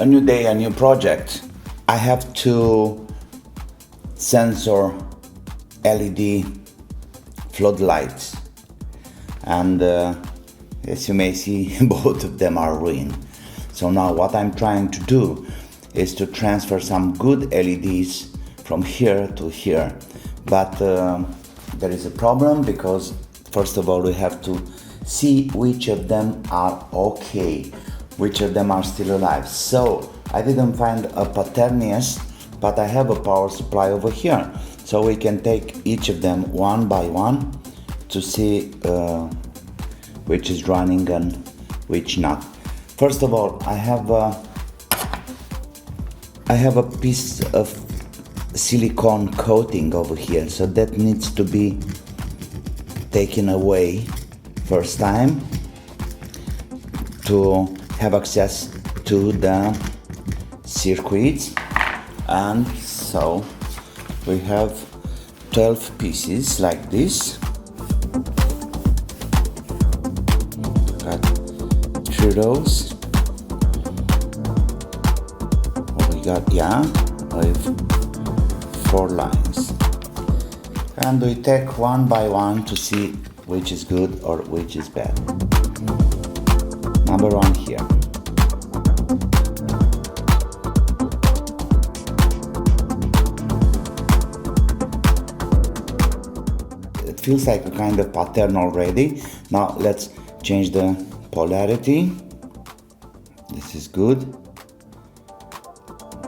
A new day, a new project. I have two sensor LED floodlights, and as you may see, both of them are ruined. So now what I'm trying to do is to transfer some good LEDs from here to here, but there is a problem, because first of all we have to see which of them are okay, which of them are still alive. So I didn't find a pattern yet, but I have a power supply over here, so we can take each of them one by one to see which is running and which not. First of all, I have a piece of silicone coating over here, so that needs to be taken away first time to have access to the circuits. And so we have 12 pieces like this. Got 3 rows. We got, with 4 lines, and we take one by one to see which is good or which is bad. Number 1 here. It feels like a kind of pattern already. Now let's change the polarity. This is good.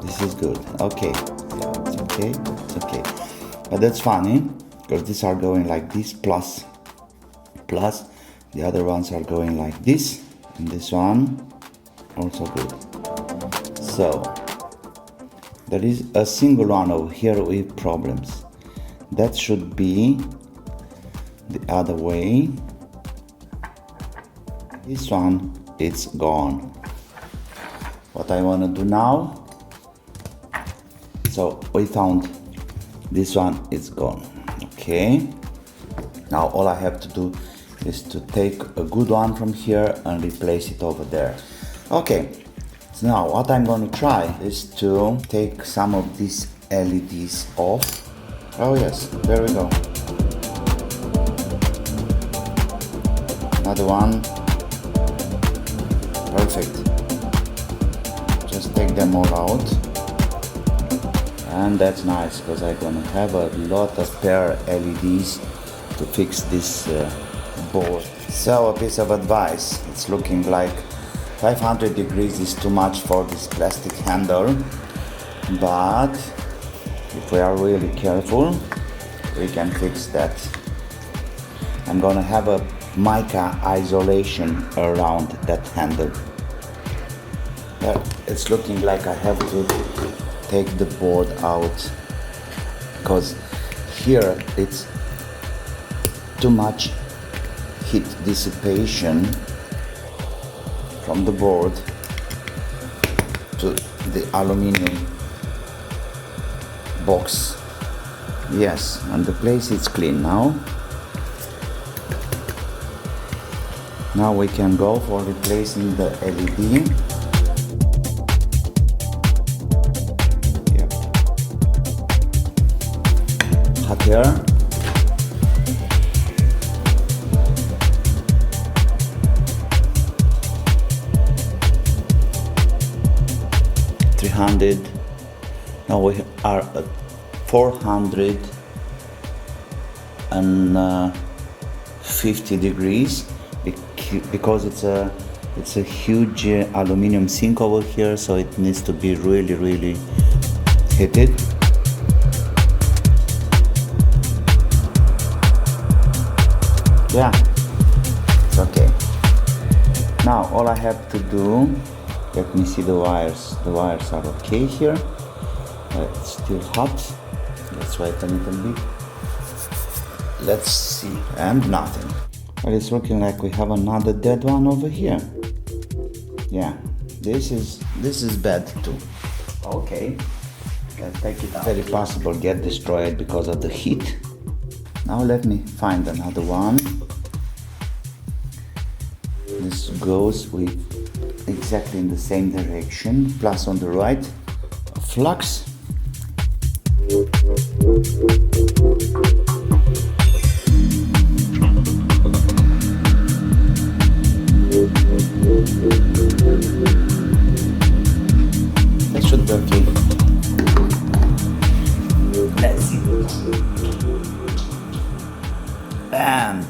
This is good. Okay. It's okay. It's okay. But that's funny, because these are going like this, plus. The other ones are going like this, and this one also good. So there is a single one over here with problems. That should be the other way. This one, it's gone. What I want to do now, so we found this one is gone. Okay, now all I have to do is to take a good one from here and replace it over there. Okay, so now what I'm going to try is to take some of these LEDs off. Oh yes, there we go. Another one. Perfect. Just take them all out. And that's nice, because I'm gonna have a lot of PIR LEDs to fix this board. So a piece of advice, it's looking like 500 degrees is too much for this plastic handle, but if we are really careful, we can fix that. I'm gonna have a mica isolation around that handle. But it's looking like I have to take the board out, because here it's too much heat dissipation from the board to the aluminum box. Yes, and the place is clean now. Now we can go for replacing the LED. Hot air. Now we are at 450 degrees, because it's a huge aluminum sink over here, so it needs to be really heated. Yeah, it's okay. Now all I have to do, let me see the wires. The wires are okay here. It's still hot. Let's wait a little bit. Let's see. And nothing. Well, it's looking like we have another dead one over here. Yeah, this is bad too. Okay, let's take it out. Very possible get destroyed because of the heat. Now let me find another one. This goes with exactly in the same direction, plus on the right, flux. That should be okay. Let's see. And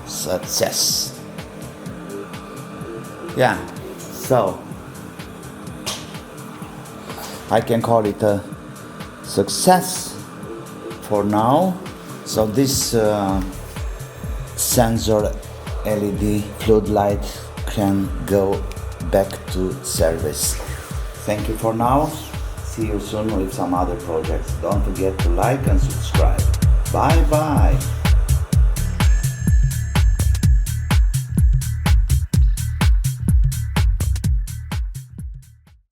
success. Yeah, so I can call it a success for now. So this sensor LED floodlight can go back to service. Thank you for now. See you soon with some other projects. Don't forget to like and subscribe. Bye bye.